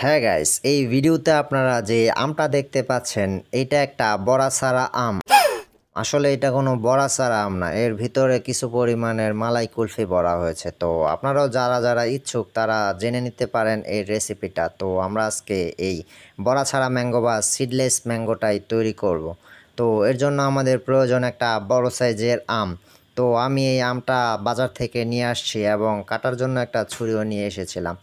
হ্যাঁ গাইস, এই ভিডিওতে আপনারা যে আমটা দেখতে পাচ্ছেন এটা একটা বড়াসারা আম। আসলে এটা কোনো বড়াসারা আম না, এর ভিতরে কিছু পরিমাণের মালাই কুলফি ভরা হয়েছে। তো আপনারাও যারা যারা ইচ্ছুক তারা জেনে নিতে পারেন এই রেসিপিটা। তো আমরা আজকে এই বড়াসারা ম্যাঙ্গো বা সিডলেস ম্যাঙ্গোটাই তৈরি করব। তো এর জন্য আমাদের প্রয়োজন একটা বড় সাইজের আম। তো আমি এই আমটা বাজার থেকে নিয়ে আসছি এবং কাটার জন্য একটা ছুরিও নিয়ে এসেছিলাম।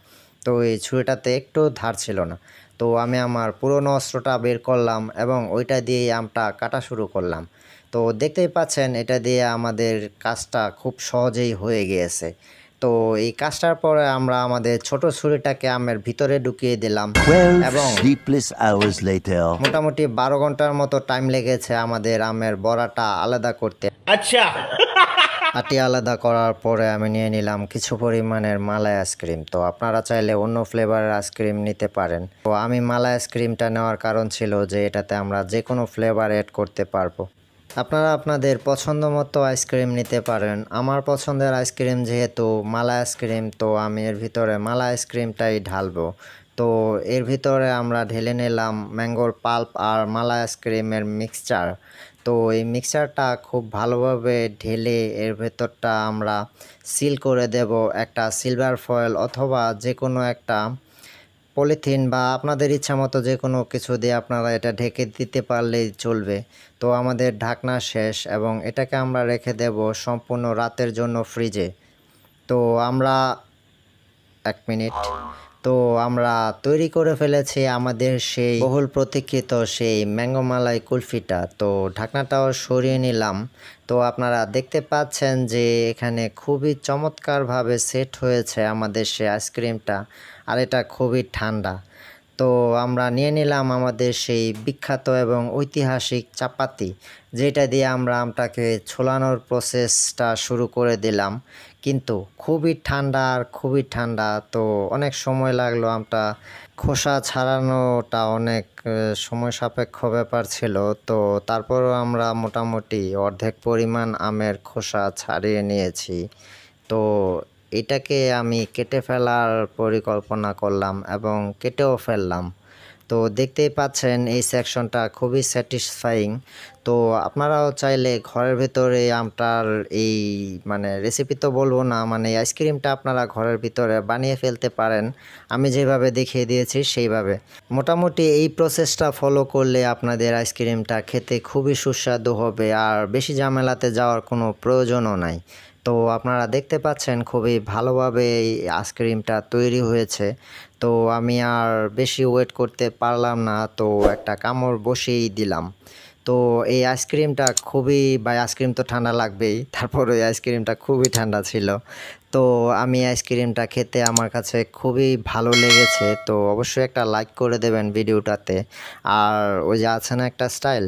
তো এই ছুরিটাতে একটু ধার ছিল না। তো আমি আমার পুরনো অস্ত্রটা বের করলাম এবং ওইটা দিয়ে আমটা কাটা শুরু করলাম। তো দেখতেই পাচ্ছেন এটা দিয়ে আমাদের কাজটা খুব সহজেই হয়ে গিয়েছে। তো এই কাজটার পরে আমরা আমাদের ছোট ছুরিটাকে আমের ভিতরে ঢুকিয়ে দিলাম 12 এবং sleepless hours later. মোটামুটি 12 ঘন্টার মতো টাইম লেগেছে আমাদের আমের বড়াটা আলাদা করতে। আচ্ছা। আটি আলাদা করার পরে আমি নিয়ে নিলাম কিছু পরিমাণের মালাই আইসক্রিম। তো আপনারা চাইলে অন্য ফ্লেভারের আইসক্রিম নিতে পারেন। তো আমি মালাই আইসক্রিমটা নেওয়ার কারণ ছিল যে এটাতে আমরা যে কোনো ফ্লেভার অ্যাড করতে পারবো। আপনারা আপনাদের পছন্দ মতো আইসক্রিম নিতে পারেন। আমার পছন্দের আইসক্রিম যেহেতু মালাই আইসক্রিম, তো আমি এর ভিতরে মালাই আইসক্রিমটাই ঢালবো। তো এর ভিতরে আমরা ঢেলে নিলাম ম্যাঙ্গোর পাল্প আর মালাই আইসক্রিমের মিক্সচার। তো এই মিক্সচারটা খুব ভালোভাবে ঢেলে এর ভেতরটা আমরা সিল করে দেব একটা সিলভার ফয়েল অথবা যে কোনো একটা পলিথিন বা আপনাদের ইচ্ছা মতো যে কোনো কিছু দিয়ে আপনারা এটা ঢেকে দিতে পারলেই চলবে। তো আমাদের ঢাকনা শেষ এবং এটাকে আমরা রেখে দেব সম্পূর্ণ রাতের জন্য ফ্রিজে। তো আমরা 1 মিনিট। তো আমরা তৈরি করে ফেলেছি আমাদের সেই বহুল প্রতীক্ষিত সেই ম্যাঙ্গো মালাই কুলফিটা। তো ঢাকনাটাও সরিয়ে নিলাম। তো আপনারা দেখতে পাচ্ছেন যে এখানে খুবই চমৎকারভাবে সেট হয়েছে আমাদের সেই আইসক্রিমটা, আর এটা খুবই ঠান্ডা। তো আমরা নিয়ে নিলাম আমাদের সেই বিখ্যাত এবং ঐতিহাসিক চাপাতি, যেটা দিয়ে আমরা আমটাকে ছোলানোর প্রসেসটা শুরু করে দিলাম। কিন্তু খুবই ঠান্ডা আর খুবই ঠান্ডা, তো অনেক সময় লাগলো। আমটা খোসা ছাড়ানোটা অনেক সময় সাপেক্ষ ব্যাপার ছিল। তো তারপরও আমরা মোটামুটি অর্ধেক পরিমাণ আমের খোসা ছাড়িয়ে নিয়েছি। তো এটাকে আমি কেটে ফেলার পরিকল্পনা করলাম এবং কেটেও ফেললাম। তো দেখতেই পাচ্ছেন এই সেকশনটা খুবই স্যাটিসফাইং। তো আপনারাও চাইলে ঘরের ভেতরে আমটার এই রেসিপি তো বলবো না, আইসক্রিমটা আপনারা ঘরের ভিতরে বানিয়ে ফেলতে পারেন। আমি যেভাবে দেখিয়ে দিয়েছি সেইভাবে মোটামুটি এই প্রসেসটা ফলো করলে আপনাদের আইসক্রিমটা খেতে খুবই সুস্বাদু হবে আর বেশি ঝামেলাতে যাওয়ার কোনো প্রয়োজনও নাই। তো আপনারা দেখতে পাচ্ছেন খুবই ভালোভাবে এই আইসক্রিমটা তৈরি হয়েছে। তো আমি আর বেশি ওয়েট করতে পারলাম না, তো একটা কামড় বসিয়েই দিলাম। তো এই আইসক্রিমটা আইসক্রিম তো ঠান্ডা লাগবেই, তারপর ওই আইসক্রিমটা খুবই ঠান্ডা ছিল। তো আমি আইসক্রিমটা খেতে আমার কাছে খুবই ভালো লেগেছে। তো অবশ্যই একটা লাইক করে দেবেন ভিডিওটাতে। আর ওই যে আছে না একটা স্টাইল,